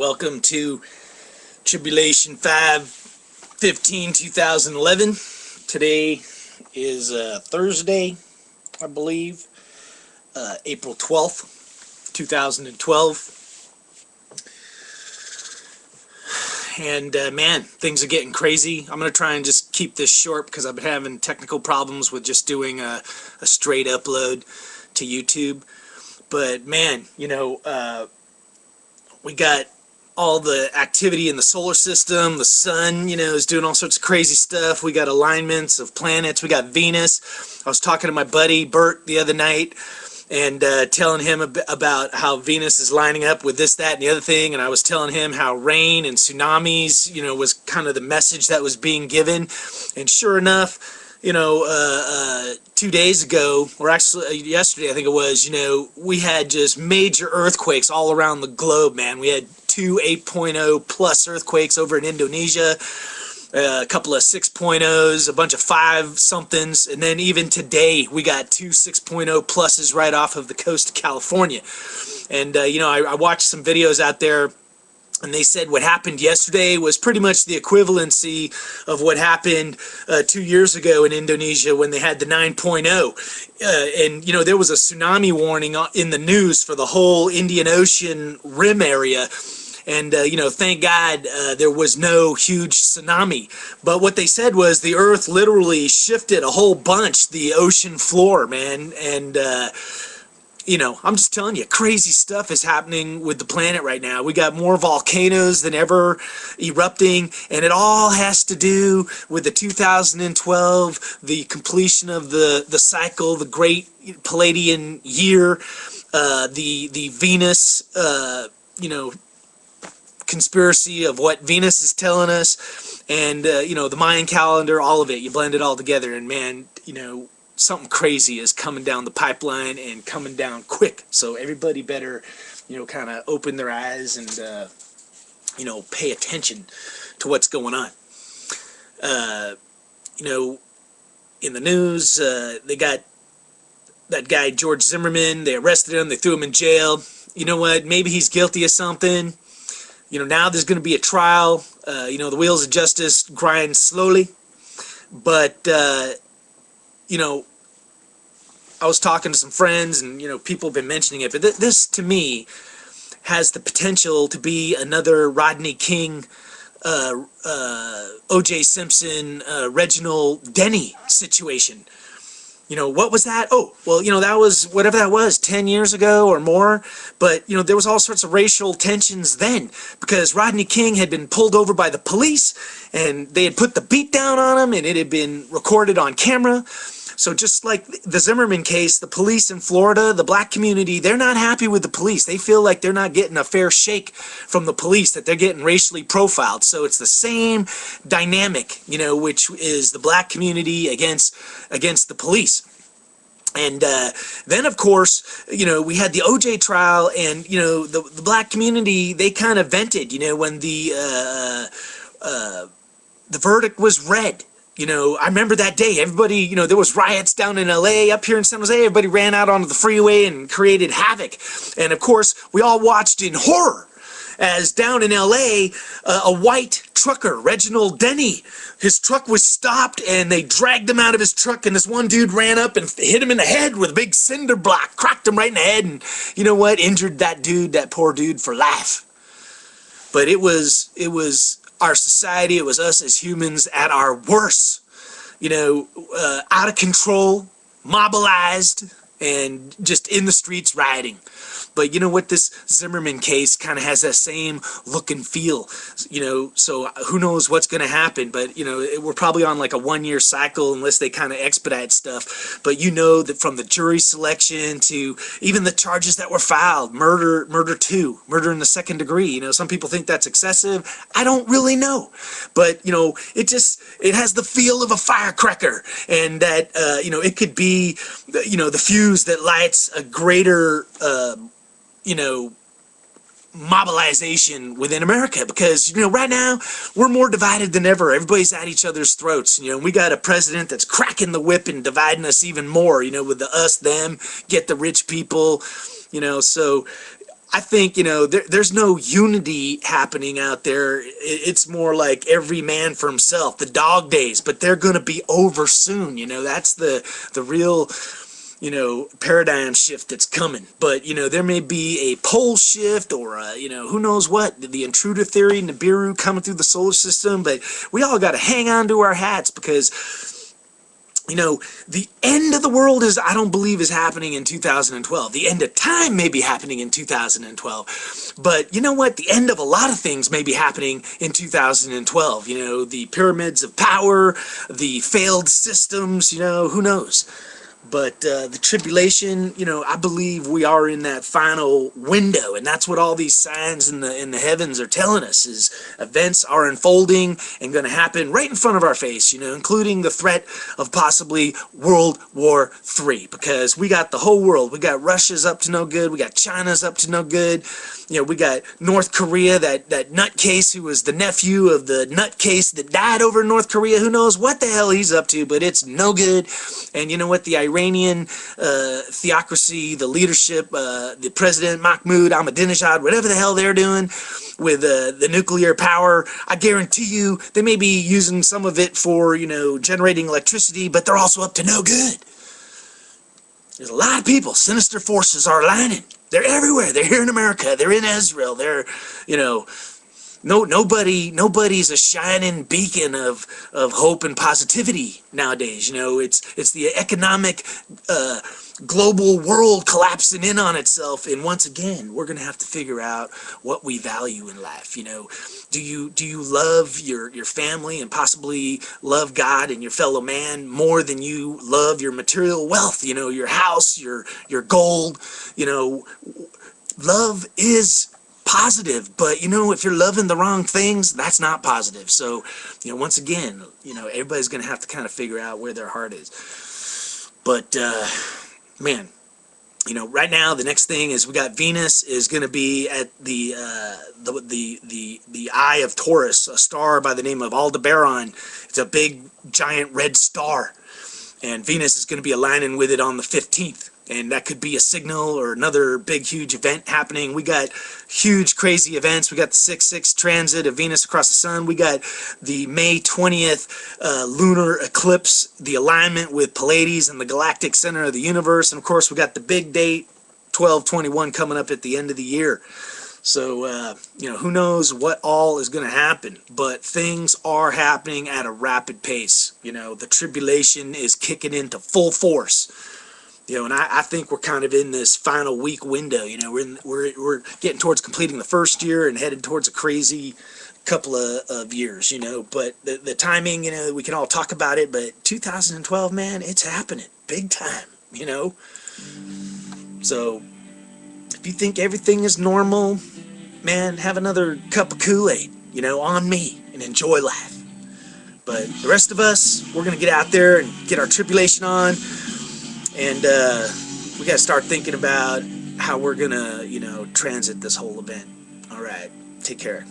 Welcome to Tribulation 5/15/2011. Today is Thursday, I believe, April 12th, 2012. And man, things are getting crazy. I'm going to try and just keep this short because I've been having technical problems with just doing a straight upload to YouTube. But man, we got all the activity in the solar system. The sun, is doing all sorts of crazy stuff. We got alignments of planets. We got Venus. I was talking to my buddy Bert the other night and telling him about how Venus is lining up with this, that, and the other thing. And I was telling him how rain and tsunamis, was kind of the message that was being given. And sure enough, 2 days ago, or actually yesterday, I think it was, we had just major earthquakes all around the globe, man. We had 2 8.0 plus earthquakes over in Indonesia, a couple of 6.0s, a bunch of 5-somethings, and then even today we got 2 6.0 pluses right off of the coast of California. And, I watched some videos out there, and they said what happened yesterday was pretty much the equivalency of what happened 2 years ago in Indonesia when they had the 9.0. And, there was a tsunami warning in the news for the whole Indian Ocean rim area. And, thank God there was no huge tsunami. But what they said was the earth literally shifted a whole bunch, the ocean floor, man. And, I'm just telling you, crazy stuff is happening with the planet right now. We got more volcanoes than ever erupting, and it all has to do with the 2012, the completion of the cycle, the great Palladian year, the Venus, conspiracy of what Venus is telling us, and, the Mayan calendar, all of it. You blend it all together, and man, something crazy is coming down the pipeline and coming down quick. So everybody better, kind of open their eyes and, pay attention to what's going on. In the news, they got that guy, George Zimmerman. They arrested him. They threw him in jail. You know what? Maybe he's guilty of something. Now there's going to be a trial. The wheels of justice grind slowly. But, I was talking to some friends, and people have been mentioning it, but this to me has the potential to be another Rodney King, O.J. Simpson, Reginald Denny situation. What was that? Oh, well, that was whatever that was, 10 years ago or more. But, there was all sorts of racial tensions then because Rodney King had been pulled over by the police and they had put the beat down on him and it had been recorded on camera. So just like the Zimmerman case, the police in Florida, the black community, they're not happy with the police. They feel like they're not getting a fair shake from the police, that they're getting racially profiled. So it's the same dynamic, which is the black community against the police. And then, of course, we had the O.J. trial, and, the black community, they kind of vented, when the verdict was read. I remember that day, everybody, there was riots down in LA, up here in San Jose, everybody ran out onto the freeway and created havoc. And of course, we all watched in horror as down in LA, a white trucker, Reginald Denny, his truck was stopped and they dragged him out of his truck, and this one dude ran up and hit him in the head with a big cinder block, cracked him right in the head, and you know what, injured that poor dude for life. But it was our society, it was us as humans at our worst, out of control, mobilized, and just in the streets rioting. But you know what, this Zimmerman case kind of has that same look and feel, so who knows what's going to happen. But we're probably on like a 1-year cycle unless they kind of expedite stuff. But that from the jury selection to even the charges that were filed, murder in the second degree, some people think that's excessive. I don't really know, but it has the feel of a firecracker, and that it could be the fuse that lights a greater mobilization within America, because right now we're more divided than ever. Everybody's at each other's throats, and we got a president that's cracking the whip and dividing us even more, with the us, them, get the rich people, so I think, there's no unity happening out there. It's more like every man for himself, the dog days, but they're going to be over soon. That's the real, paradigm shift that's coming. But, there may be a pole shift or, who knows what, the intruder theory, Nibiru coming through the solar system. But we all got to hang on to our hats because the end of the world I don't believe is happening in 2012. The end of time may be happening in 2012. But you know what? The end of a lot of things may be happening in 2012. The pyramids of power, the failed systems, who knows? But the tribulation, I believe we are in that final window, and that's what all these signs in the heavens are telling us. Is events are unfolding and going to happen right in front of our face. Including the threat of possibly World War III, because we got the whole world. We got Russia's up to no good. We got China's up to no good. We got North Korea, that nutcase who was the nephew of the nutcase that died over in North Korea. Who knows what the hell he's up to, but it's no good. And you know what? The Iranian theocracy, the leadership, the president Mahmoud Ahmadinejad, whatever the hell they're doing with the nuclear power, I guarantee you they may be using some of it for, generating electricity, but they're also up to no good. There's a lot of people, sinister forces are aligning. They're everywhere. They're here in America. They're in Israel. They're, nobody's a shining beacon of hope and positivity nowadays. It's the economic global world collapsing in on itself, and once again we're gonna have to figure out what we value in life. Do you love your family and possibly love God and your fellow man more than you love your material wealth, your house, your gold? Love is positive, but if you're loving the wrong things, that's not positive. So once again, everybody's gonna have to kind of figure out where their heart is. But man, right now the next thing is we got Venus is going to be at the eye of Taurus, a star by the name of Aldebaran. It's a big giant red star, and Venus is going to be aligning with it on the 15th. And that could be a signal or another big, huge event happening. We got huge, crazy events. We got the 6-6 transit of Venus across the sun. We got the May 20th lunar eclipse, the alignment with Pleiades and the galactic center of the universe. And, of course, we got the big date, 12/21, coming up at the end of the year. So, who knows what all is going to happen. But things are happening at a rapid pace. The tribulation is kicking into full force. And I think we're kind of in this final week window. We're getting towards completing the first year and headed towards a crazy couple of years. But the timing, we can all talk about it. But 2012, man, it's happening big time. So if you think everything is normal, man, have another cup of Kool-Aid, on me, and enjoy life. But the rest of us, we're gonna get out there and get our tribulation on. And we got to start thinking about how we're going to, transit this whole event. All right. Take care.